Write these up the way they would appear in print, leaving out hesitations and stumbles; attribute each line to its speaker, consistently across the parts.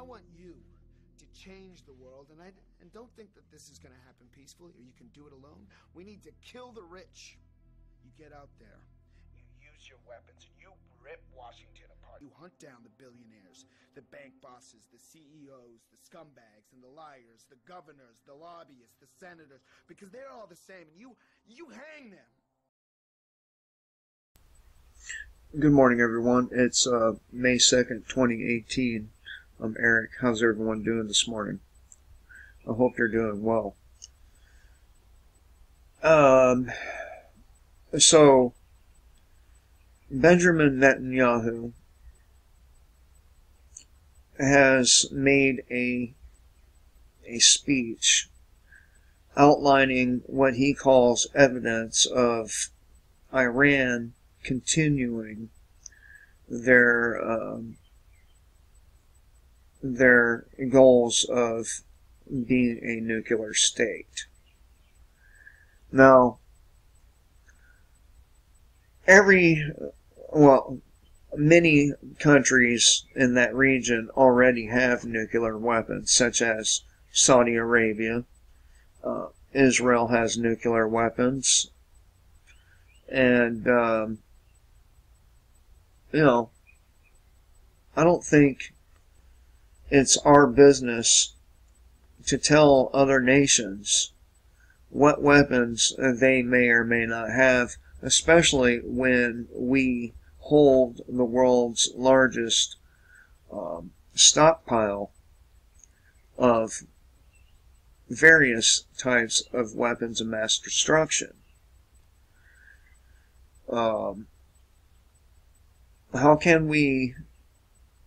Speaker 1: I want you to change the world, and don't think that this is going to happen peacefully or you can do it alone. We need to kill the rich. You get out there, you use your weapons, and you rip Washington apart. You hunt down the billionaires, the bank bosses, the CEOs, the scumbags, and the liars, the governors, the lobbyists, the senators, because they're all the same, and you hang them.
Speaker 2: Good morning, everyone. It's May 2nd, 2018. I'm Eric. How's everyone doing this morning? I hope you're doing well. So, Benjamin Netanyahu has made a speech outlining what he calls evidence of Iran continuing their goals of being a nuclear state. Now, many countries in that region already have nuclear weapons, such as Saudi Arabia. Israel has nuclear weapons. And, I don't think it's our business to tell other nations what weapons they may or may not have, especially when we hold the world's largest stockpile of various types of weapons of mass destruction. How can we,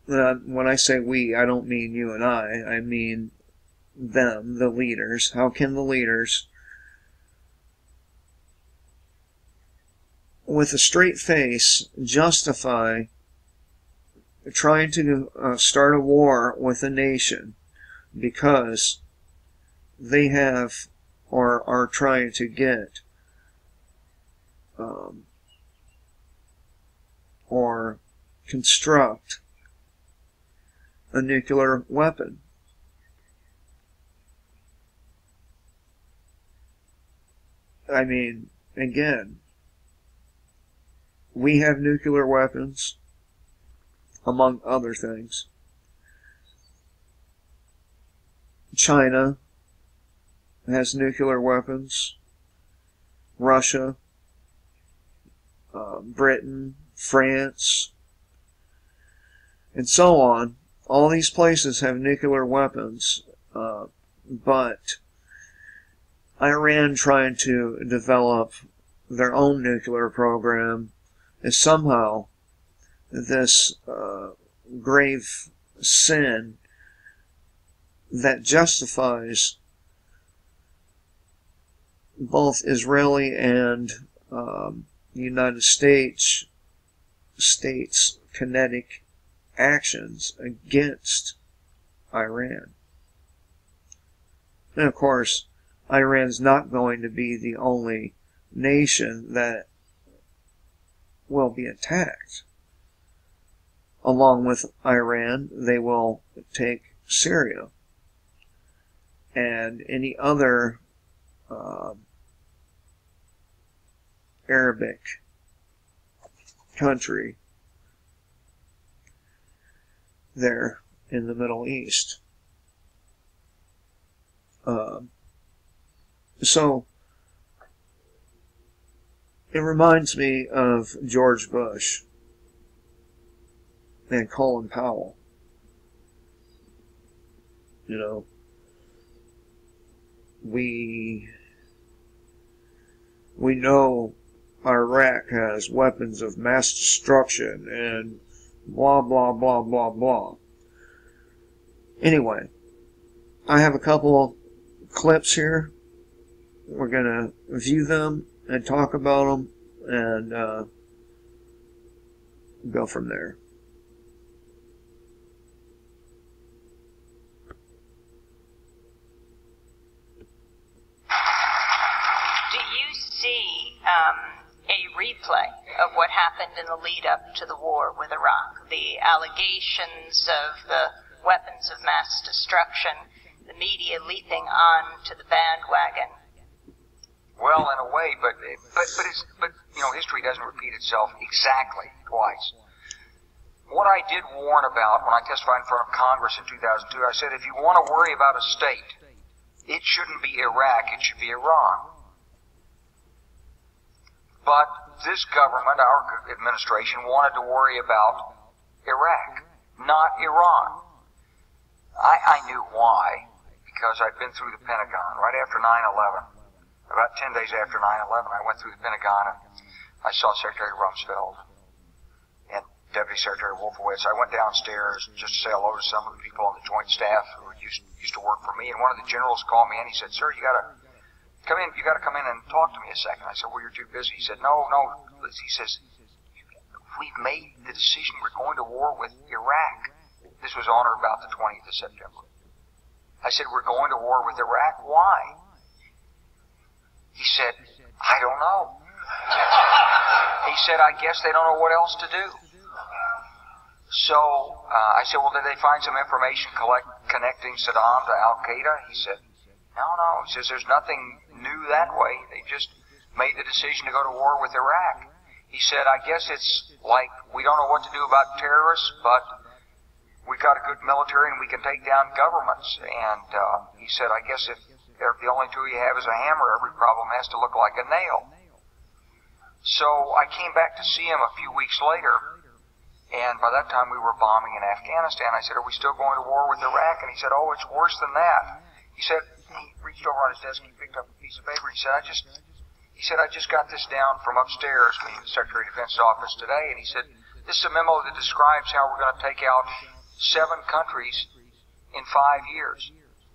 Speaker 2: when I say we, I don't mean you and I mean them, the leaders. How can the leaders, with a straight face, justify trying to start a war with a nation because they have or are trying to get or construct a nuclear weapon? I mean, again, we have nuclear weapons, among other things. China has nuclear weapons. Russia, Britain, France, and so on. All these places have nuclear weapons, but Iran trying to develop their own nuclear program is somehow this grave sin that justifies both Israeli and United States kinetic actions against Iran. And of course, Iran's not going to be the only nation that will be attacked. Along with Iran, they will take Syria and any other Arabic country there in the Middle East. So it reminds me of George Bush and Colin Powell. You know, we know Iraq has weapons of mass destruction and blah, blah, blah, blah, blah. Anyway, I have a couple clips here. We're going to view them and talk about them and go from there.
Speaker 3: Do you see a replay of what happened in the lead up to the war with Iraq? The allegations of the weapons of mass destruction, the media leaping on to the bandwagon.
Speaker 4: Well, in a way, but history doesn't repeat itself exactly twice. What I did warn about when I testified in front of Congress in 2002, I said, if you want to worry about a state, it shouldn't be Iraq, it should be Iran. But this government, our administration, wanted to worry about Iraq, not Iran. I knew why, because I'd been through the Pentagon right after 9/11. About 10 days after 9/11, I went through the Pentagon and I saw Secretary Rumsfeld and Deputy Secretary Wolfowitz. I went downstairs just to say hello to some of the people on the Joint Staff who used to work for me, and one of the generals called me and he said, "Sir, you gotta come in and talk to me a second." I said, "Well, you're too busy." He said, No. He says, "We've made the decision. We're going to war with Iraq." This was on or about the 20th of September. I said, "We're going to war with Iraq? Why?" He said, "I don't know." He said, "I guess they don't know what else to do." So I said, "Well, did they find some information connecting Saddam to Al-Qaeda?" He said, No. He says, "There's nothing new that way. They just made the decision to go to war with Iraq." He said, "I guess it's like we don't know what to do about terrorists, but we got a good military and we can take down governments." And he said, "I guess if the only tool you have is a hammer, every problem has to look like a nail." So I came back to see him a few weeks later, and by that time we were bombing in Afghanistan. I said, "Are we still going to war with Iraq?" And he said, "Oh, it's worse than that." He said, he reached over on his desk and he picked up a piece of paper. He said, I just got this down from upstairs, meaning the Secretary of Defense's office today, and he said, "This is a memo that describes how we're going to take out 7 countries in 5 years,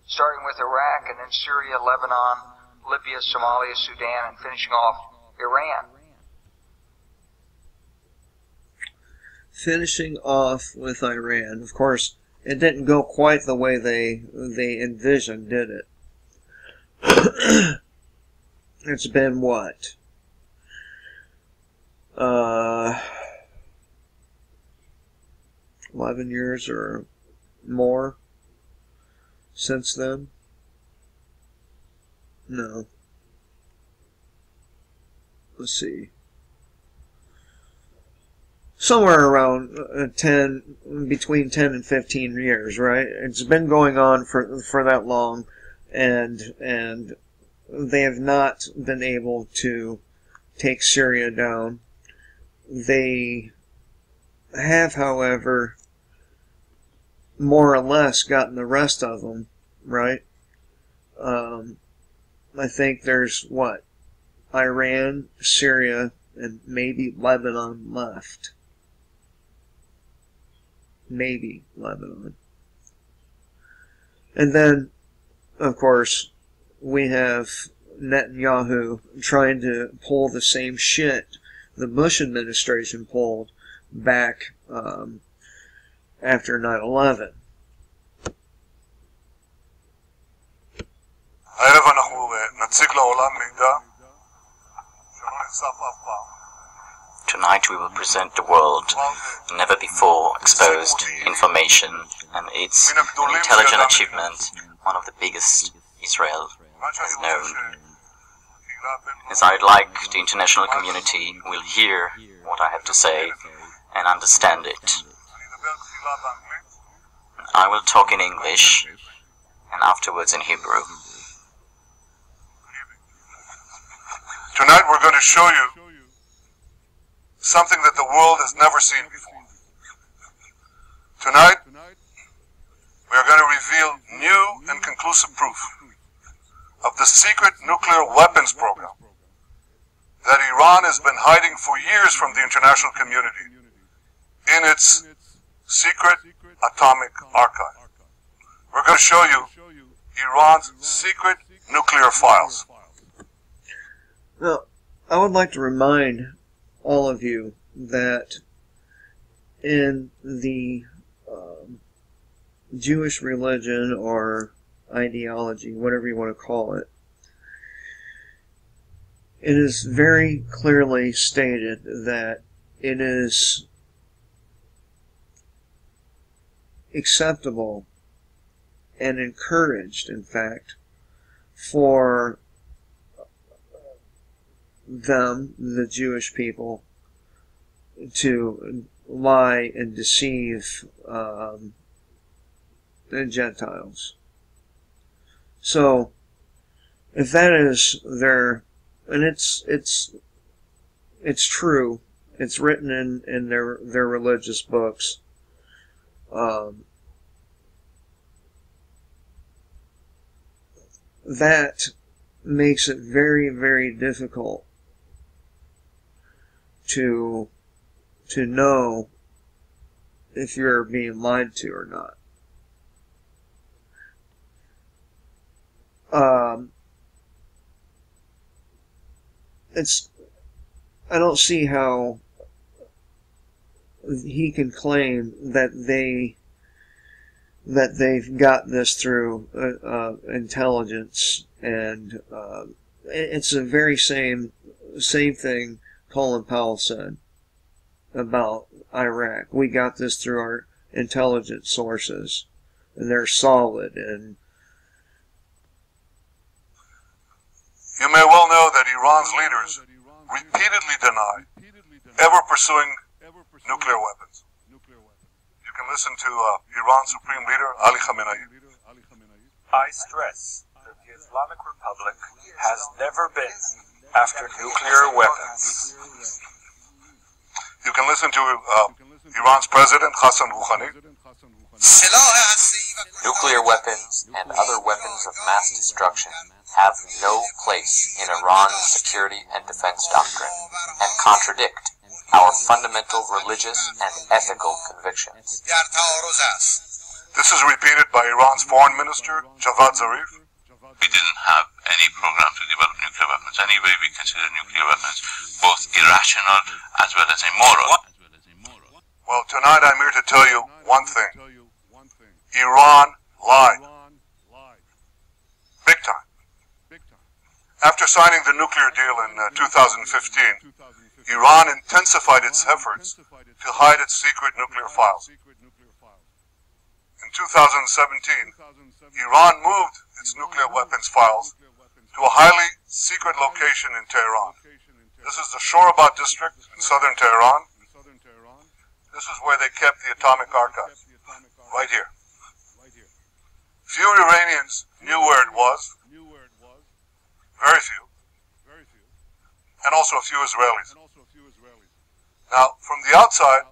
Speaker 4: starting with Iraq and then Syria, Lebanon, Libya, Somalia, Sudan, and finishing off Iran."
Speaker 2: Finishing off with Iran. Of course, it didn't go quite the way they envisioned, did it? It's been what? 11 years or more since then? No. Let's see. Somewhere around between 10 and 15 years, right? It's been going on for that long, and they have not been able to take Syria down. They have, however, more or less gotten the rest of them, right? I think there's, Iran, Syria, and maybe Lebanon left. Maybe Lebanon. And then, of course, we have Netanyahu trying to pull the same shit the Bush administration pulled back after 9/11.
Speaker 5: הערב אנחנו נציג לעולם מידע שלא נחשף אף פעם.
Speaker 6: Tonight we will present the world never before exposed information, and it's an intelligent achievement, one of the biggest Israel has known. As I'd like the international community will hear what I have to say and understand it. I will talk in English and afterwards in Hebrew.
Speaker 5: Tonight we're going to show you something that the world has never seen before. Tonight, we are going to reveal new and conclusive proof of the secret nuclear weapons program that Iran has been hiding for years from the international community in its secret atomic archive. We're going to show you Iran's secret nuclear files.
Speaker 2: Now, I would like to remind all of you that in the Jewish religion or ideology, whatever you want to call it, it is very clearly stated that it is acceptable and encouraged, in fact, for them, the Jewish people, to lie and deceive the Gentiles. So, if that is their, and it's true, it's written in their religious books, that makes it very, very difficult to know if you're being lied to or not. I don't see how he can claim that they've got this through intelligence, and it's the very same thing Colin Powell said about Iraq. We got this through our intelligence sources, and they're solid. And
Speaker 5: you may well know that Iran's leaders repeatedly deny ever pursuing nuclear weapons. You can listen to Iran's Supreme Leader, Ali Khamenei.
Speaker 7: I stress that the Islamic Republic has never been after nuclear weapons.
Speaker 5: You can listen to Iran's President, Hassan Rouhani.
Speaker 6: Nuclear weapons and other weapons of mass destruction have no place in Iran's security and defense doctrine, and contradict our fundamental religious and ethical convictions.
Speaker 5: This is repeated by Iran's Foreign Minister, Javad Zarif.
Speaker 8: We didn't have any program to develop nuclear weapons. Anyway, we consider nuclear weapons both irrational as well as immoral.
Speaker 5: Well, tonight I'm here to tell you one thing. Iran lied. Big time. After signing the nuclear deal in 2015, Iran intensified its efforts to hide its secret nuclear files. In 2017, Iran moved its nuclear weapons files to a highly secret location in Tehran. This is the Shorabat district in southern Tehran. This is where they kept the atomic archive, right here. Few Iranians knew where it was, very few, and also a few Israelis. Now, from the outside,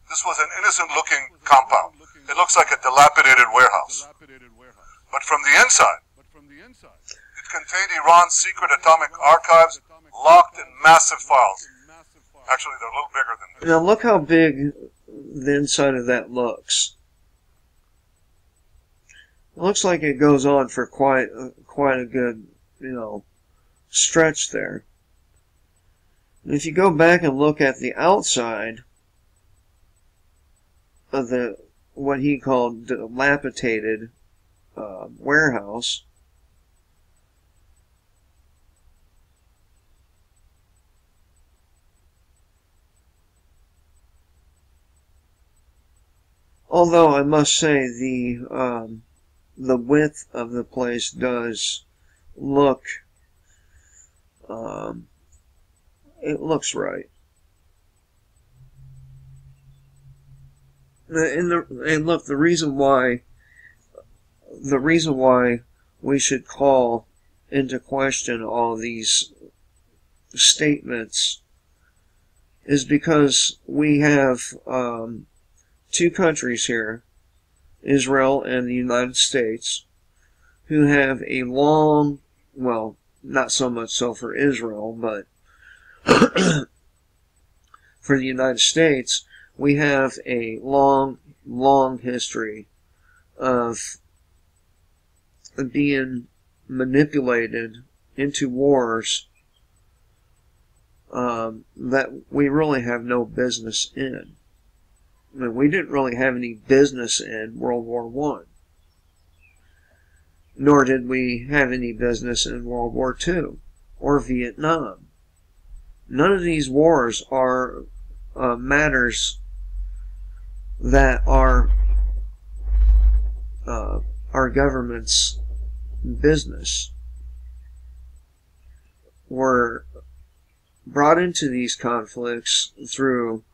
Speaker 5: this was an innocent-looking compound. It looks like a dilapidated warehouse. But from the inside, it contained Iran's secret atomic archives, locked in massive files. Actually, they're a little bigger than this.
Speaker 2: Now look how big the inside of that looks. It looks like it goes on for quite a good, stretch there. And if you go back and look at the outside of what he called dilapidated warehouse, although I must say the width of the place does look, it looks right. And look, the reason why we should call into question all these statements is because we have two countries here, Israel and the United States, who have a long, well, not so much so for Israel, but for the United States, we have a long, long history of being manipulated into wars that we really have no business in. I mean, we didn't really have any business in World War I. Nor did we have any business in World War II or Vietnam. None of these wars are matters that are our government's business. We're brought into these conflicts through,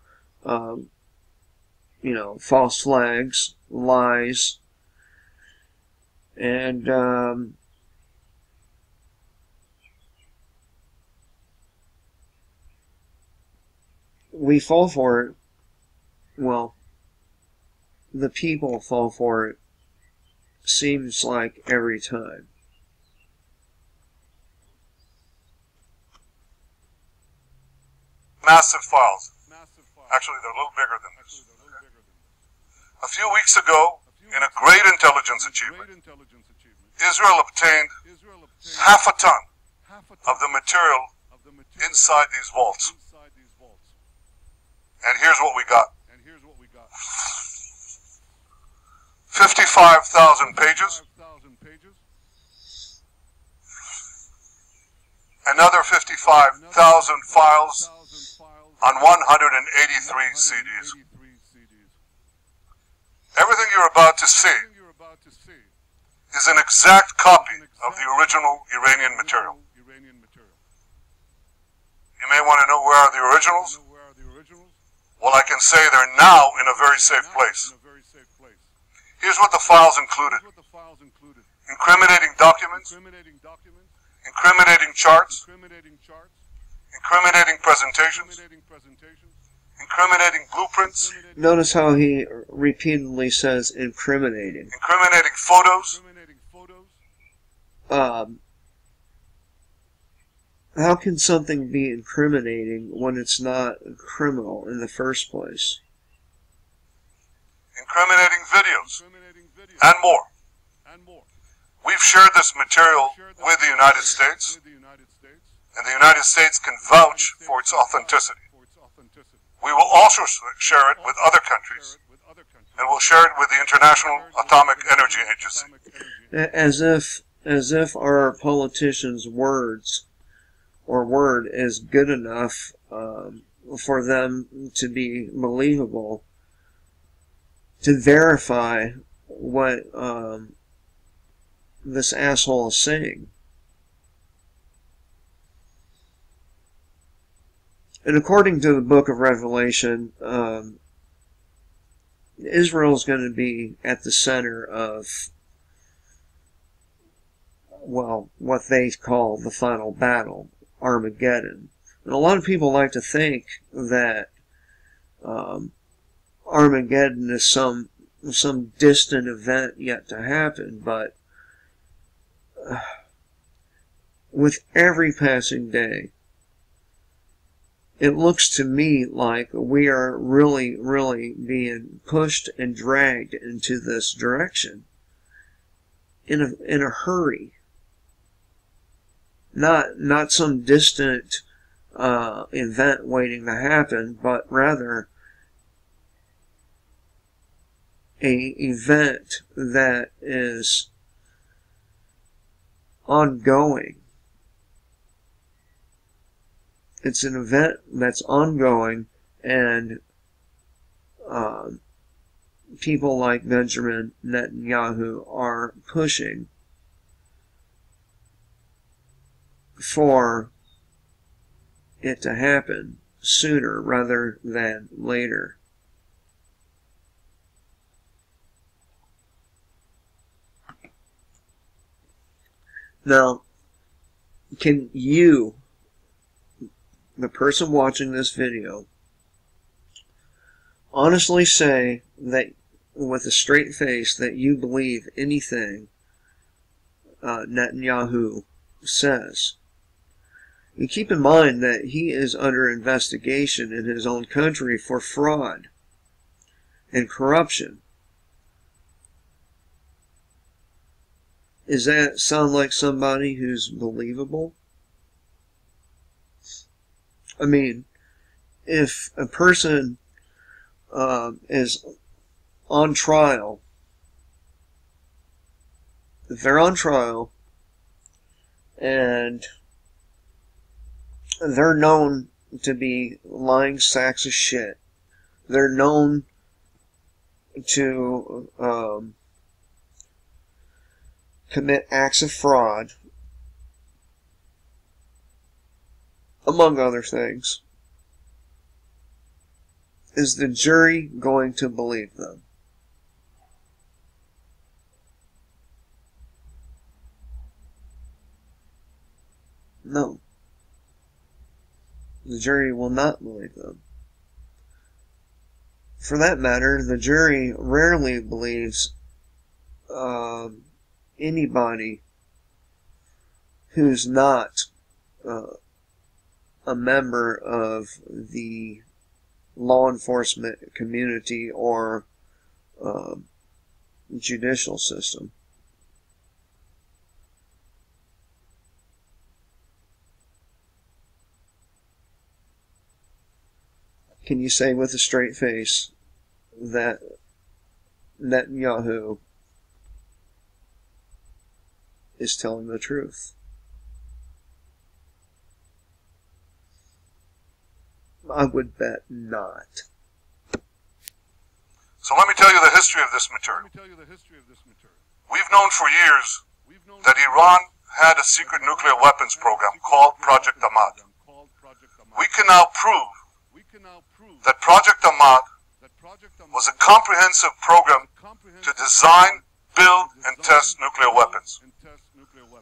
Speaker 2: false flags, lies, and we fall for it. Well, the people fall for it, seems like every time.
Speaker 5: Massive files. Actually, they're a little bigger than this. A few weeks ago, in a great intelligence achievement, Israel obtained half a ton of the material inside these vaults. And here's what we got. 55,000 pages. Another 55,000 files on 183 CDs. Everything you're about to see is an exact copy of the original Iranian material. You may want to know where are the originals? Well, I can say they're now in a very safe place. Here's what the files included. Incriminating documents, incriminating charts, incriminating presentations, incriminating blueprints.
Speaker 2: Notice how he repeatedly says incriminating.
Speaker 5: Incriminating photos.
Speaker 2: How can something be incriminating when it's not criminal in the first place?
Speaker 5: Incriminating videos, and more. We've shared this material with the United States, and the United States can vouch for its authenticity. We will also share it with other countries, and we'll share it with the International Atomic Energy Agency.
Speaker 2: As if our politicians' words or word is good enough for them to be believable, to verify what this asshole is saying. And according to the book of Revelation, Israel is going to be at the center of, well, what they call the final battle, Armageddon. And a lot of people like to think that Armageddon is some distant event yet to happen, but with every passing day, it looks to me like we are really, really being pushed and dragged into this direction in a hurry. Not some distant event waiting to happen, but rather a event that is ongoing. It's an event that's ongoing, and people like Benjamin Netanyahu are pushing for it to happen sooner rather than later. Now, can you, the person watching this video, honestly say that with a straight face that you believe anything Netanyahu says? You keep in mind that he is under investigation in his own country for fraud and corruption. Does that sound like somebody who's believable? I mean, if a person is on trial, if they're on trial and they're known to be lying sacks of shit, they're known to commit acts of fraud, among other things, is the jury going to believe them? No. The jury will not believe them. For that matter, the jury rarely believes anybody who's not a member of the law enforcement community or judicial system. Can you say with a straight face that Netanyahu is telling the truth? I would bet not.
Speaker 5: So let me tell you the history of this material. We've known for years that Iran had a secret nuclear weapons program called Project Ahmad. We can now prove that Project Ahmad was a comprehensive program to design, build, and test nuclear weapons.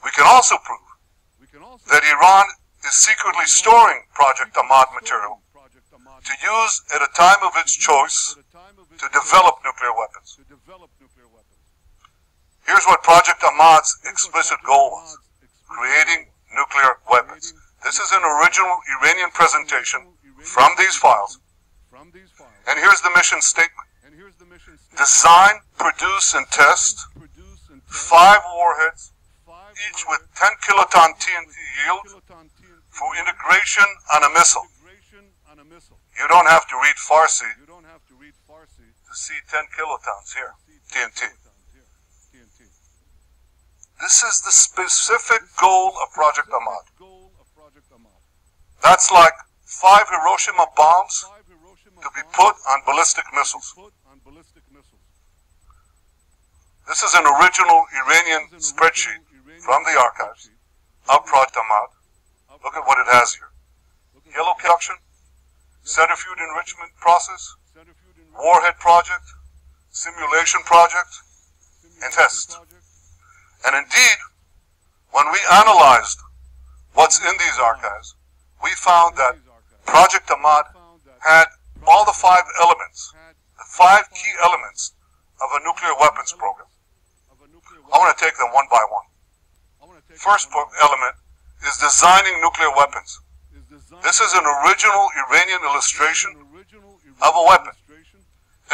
Speaker 5: We can also prove that Iran is secretly storing Project Ahmad material to use at a time of its choice to develop nuclear weapons. Here's what Project Ahmad's explicit goal was: creating nuclear weapons. This is an original Iranian presentation from these files. And here's the mission statement: design, produce, and test 5 warheads, each with 10 kiloton TNT yield, for integration on a missile. You don't have to read Farsi to see 10 kilotons here, TNT. This is the specific goal of Project Ahmad. That's like 5 Hiroshima bombs to be put on ballistic missiles. This is an original Iranian spreadsheet from the archives of Project Ahmad. Look at what it has here: yellow production, centrifuge enrichment process, warhead project, simulation project, and test. And indeed, when we analyzed what's in these archives, we found that Project Ahmad had all the 5 elements, the 5 key elements of a nuclear weapons program. I want to take them one by one. First element is designing nuclear weapons. This is an original Iranian illustration of a weapon.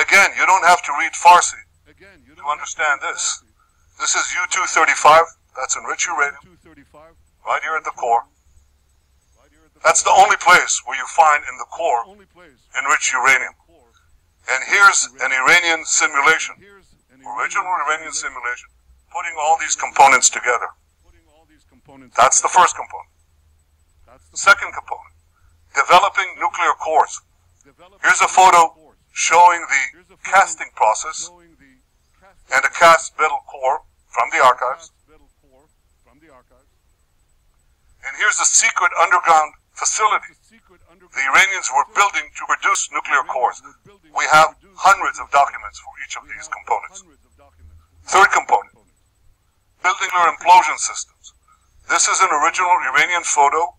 Speaker 5: Again, you don't have to read Farsi to understand this. This is U-235, that's enriched uranium, right here at the core. That's the only place where you find in the core enriched uranium. And here's an Iranian simulation, original Iranian simulation, putting all these components together. That's the first component. Second component, developing nuclear cores. Here's a photo showing the casting process and a cast metal core from the archives. And here's a secret underground facility the Iranians were building to produce nuclear cores. We have hundreds of documents for each of these components. Third component, building nuclear implosion systems. This is an original Iranian photo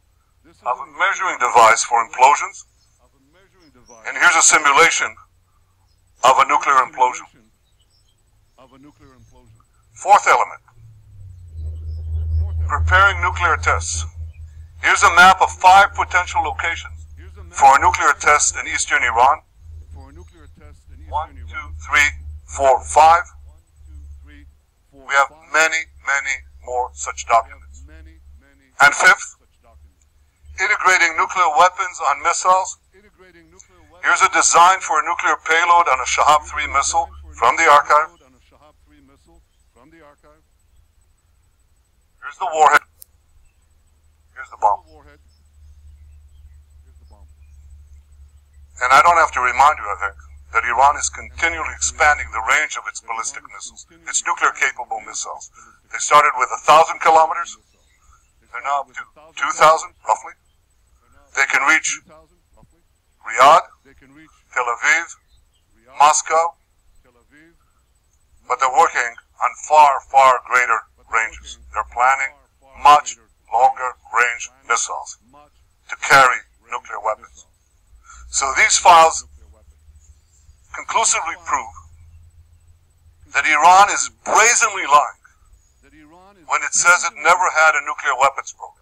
Speaker 5: of a measuring device for implosions. And here's a simulation of a nuclear implosion. Fourth element, preparing nuclear tests. Here's a map of 5 potential locations for a nuclear test in eastern Iran. 1, 2, 3, 4, 5. We have many, many more such documents. And fifth, integrating nuclear weapons on missiles. Here's a design for a nuclear payload on a Shahab-3 missile from the archive. Here's the warhead. Here's the bomb. And I don't have to remind you, I think, that Iran is continually expanding the range of its ballistic missiles, its nuclear-capable missiles. They started with 1,000 kilometers. They're now up to 2,000, roughly. They can reach Riyadh, Tel Aviv, Moscow, but they're working on far, far greater ranges. They're planning much longer range missiles to carry nuclear weapons. So these files conclusively prove that Iran is brazenly lying when it says it never had a nuclear weapons program.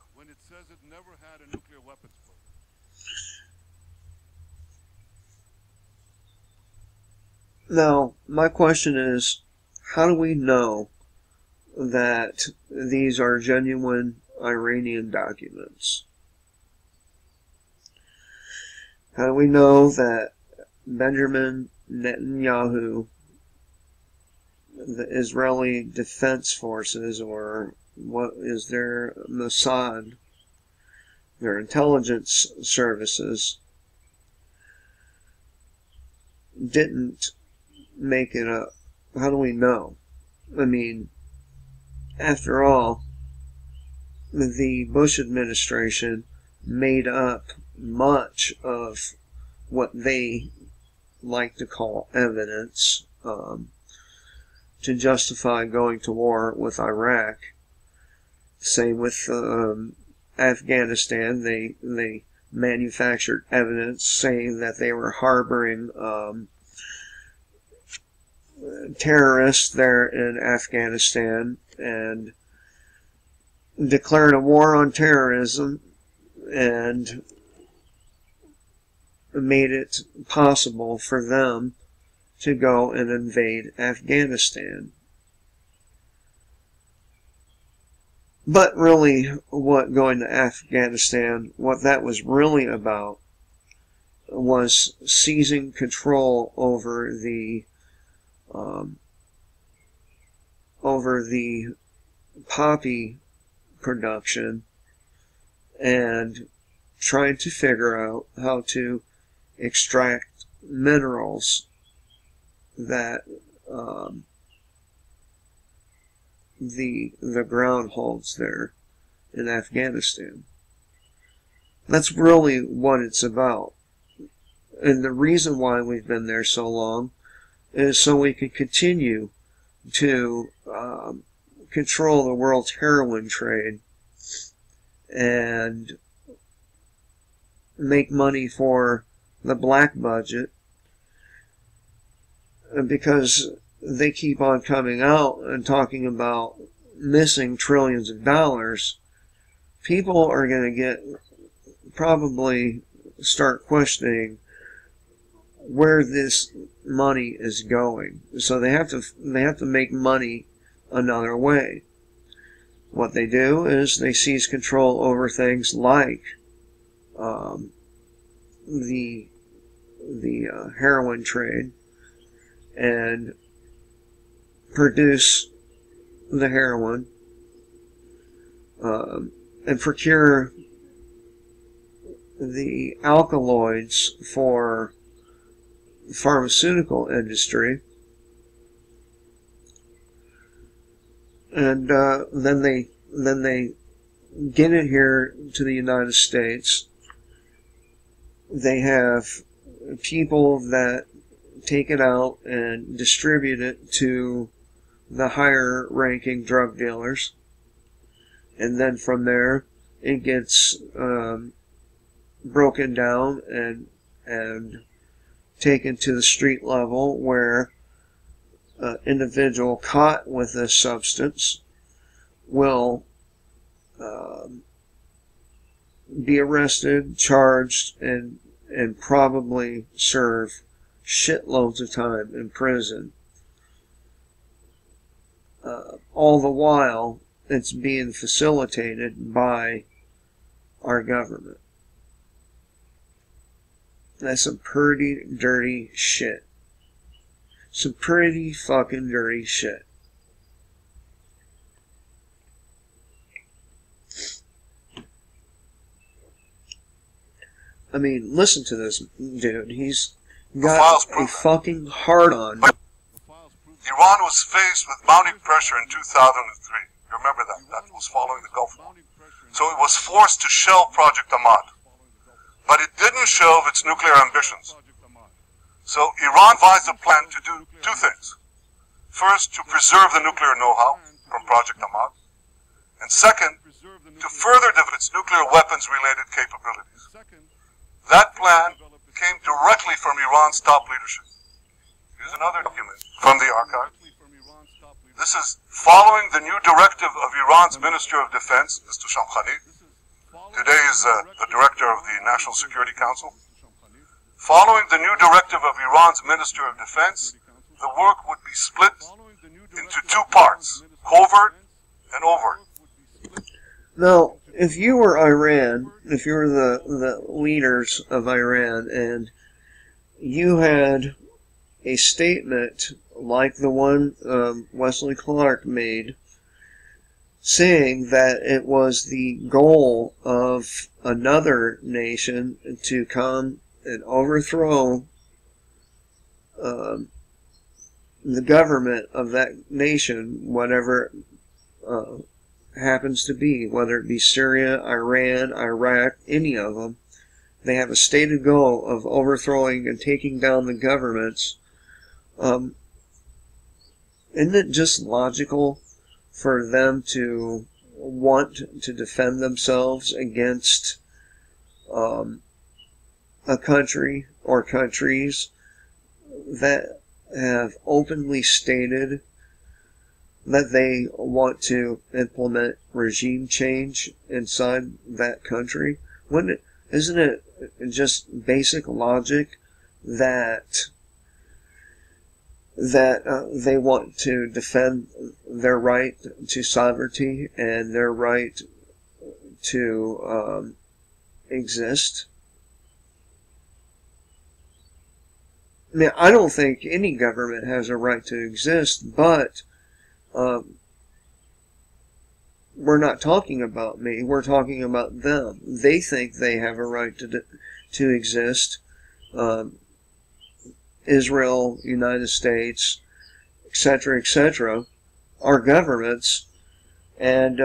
Speaker 2: Now, my question is, how do we know that these are genuine Iranian documents? How do we know that Benjamin Netanyahu, the Israeli Defense Forces, or what is their Mossad, their intelligence services, didn't make it up? How do we know? I mean, after all, the Bush administration made up much of what they like to call evidence to justify going to war with Iraq. Same with Afghanistan. They manufactured evidence saying that they were harboring terrorists there in Afghanistan and declared a war on terrorism and made it possible for them to go and invade Afghanistan. But really, what going to Afghanistan, what that was really about, was seizing control over the poppy production and trying to figure out how to extract minerals that the ground holds there in Afghanistan. That's really what it's about. And the reason why we've been there so long is so we can continue to control the world's heroin trade and make money for the black budget, because they keep on coming out and talking about missing trillions of dollars. People are going to probably start questioning where this money is going. So they have to make money another way. What they do is they seize control over things like the heroin trade and produce the heroin and procure the alkaloids for the pharmaceutical industry, and then they get it here to the United States. They have people that take it out and distribute it to the higher ranking drug dealers, and then from there it gets broken down and taken to the street level, where an individual caught with this substance will be arrested, charged, and probably serve shitloads of time in prison. All the while, it's being facilitated by our government. That's some pretty dirty shit. Some pretty fucking dirty shit. I mean, listen to this dude. got a fucking hard-on.
Speaker 5: Iran was faced with mounting pressure in 2003. You remember that? That was following the Gulf War. So it was forced to shelve Project Ahmad. But it didn't shelve its nuclear ambitions. So Iran devised a plan to do two things. First, to preserve the nuclear know-how from Project Ahmad. And second, to further develop its nuclear weapons-related capabilities. That plan came directly from Iran's top leadership. Here's another document from the archive. This is following the new directive of Iran's Minister of Defense, Mr. Shamkhani. Today is the director of the National Security Council. Following the new directive of Iran's Minister of Defense, the work would be split into two parts, covert and overt.
Speaker 2: Now, if you were Iran, if you were the leaders of Iran, and you had a statement like the one Wesley Clark made, saying that it was the goal of another nation to come and overthrow the government of that nation, whatever happens to be, whether it be Syria, Iran, Iraq, any of them. They have a stated goal of overthrowing and taking down the governments. Isn't it just logical for them to want to defend themselves against a country or countries that have openly stated that they want to implement regime change inside that country? Isn't it just basic logic that they want to defend their right to sovereignty and their right to exist? I mean, I don't think any government has a right to exist, but we're not talking about me. We're talking about them. They think they have a right to exist. Israel, United States, etc., are governments, and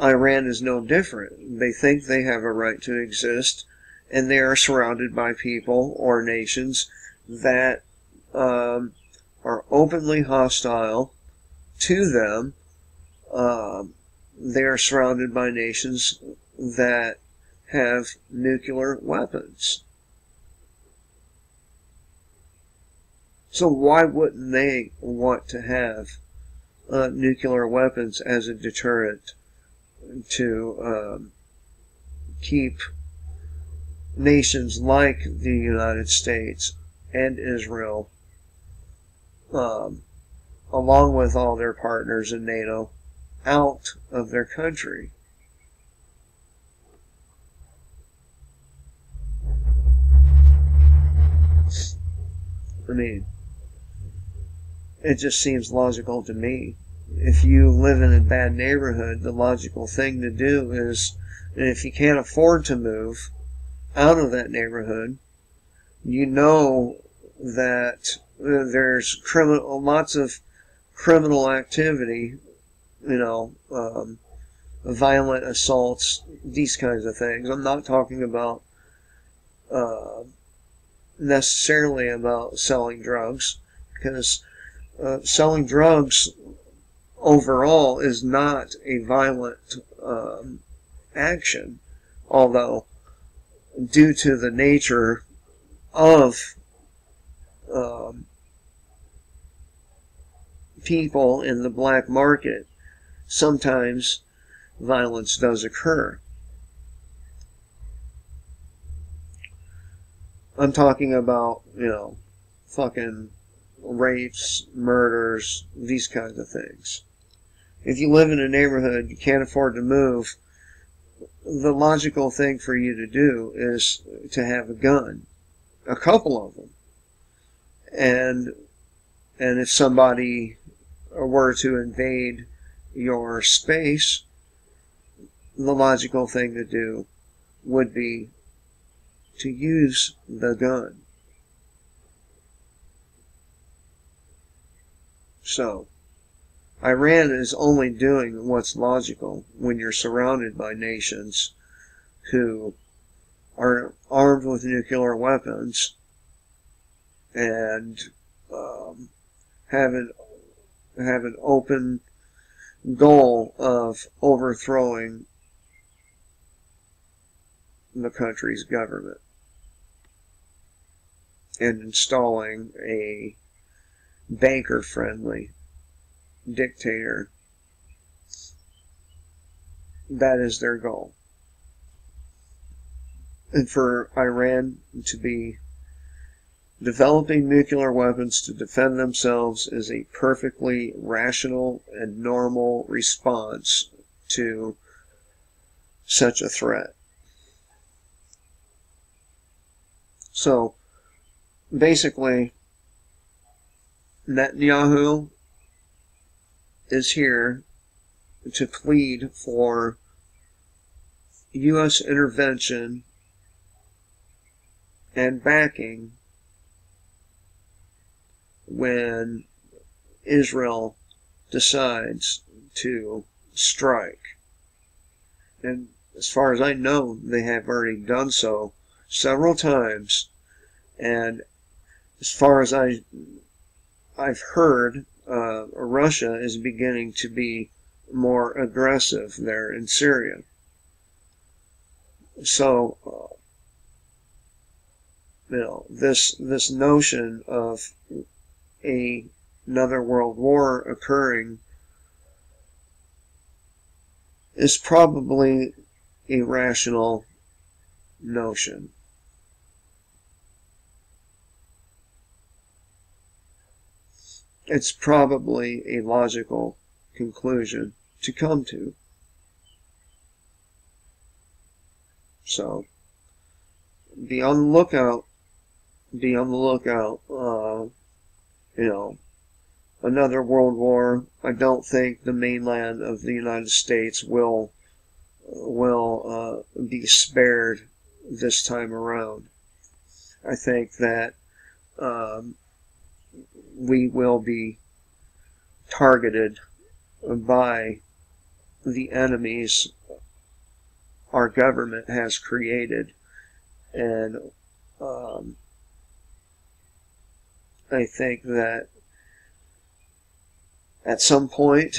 Speaker 2: Iran is no different. They think they have a right to exist, and they are surrounded by people or nations that are openly hostile to them. They are surrounded by nations that have nuclear weapons. So why wouldn't they want to have nuclear weapons as a deterrent to keep nations like the United States and Israel, along with all their partners in NATO, out of their country? I mean, it just seems logical to me. If you live in a bad neighborhood, the logical thing to do is, and if you can't afford to move out of that neighborhood, you know that there's lots of criminal activity, violent assaults, these kinds of things. I'm not talking about necessarily about selling drugs, because selling drugs overall is not a violent action, although due to the nature of people in the black market, sometimes violence does occur. I'm talking about, fucking rapes, murders, these kinds of things. If you live in a neighborhood, you can't afford to move, the logical thing for you to do is to have a gun. A couple of them. And if somebody were to invade your space, the logical thing to do would be to use the gun. So, Iran is only doing what's logical when you're surrounded by nations who are armed with nuclear weapons and have an open goal of overthrowing the country's government and installing a banker-friendly dictator. That is their goal. And for Iran to be developing nuclear weapons to defend themselves is a perfectly rational and normal response to such a threat. So, basically, Netanyahu is here to plead for U.S. intervention and backing when Israel decides to strike. And as far as I know, they have already done so several times. And as far as I've heard, Russia is beginning to be more aggressive there in Syria. So, this notion of another world war occurring is probably a rational notion. It's probably a logical conclusion to come to. So, be on the lookout. Be on the lookout. Another world war. I don't think the mainland of the United States will be spared this time around. I think that we will be targeted by the enemies our government has created, and I think that at some point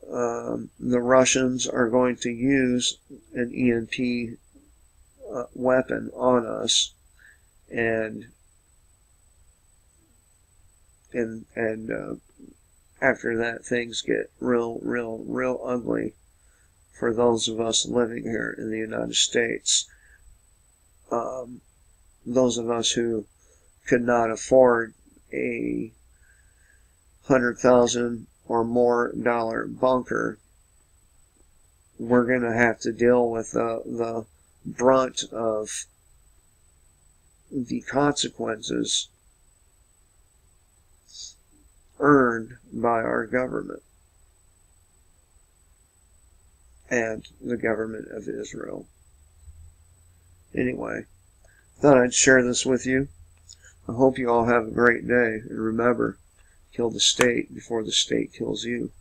Speaker 2: the Russians are going to use an EMP weapon on us, and after that, things get real ugly for those of us living here in the United States. Those of us who could not afford a $100,000 or more bunker, we're going to have to deal with the brunt of the consequences earned by our government and the government of Israel. Anyway, thought I'd share this with you. I hope you all have a great day, and remember, kill the state before the state kills you.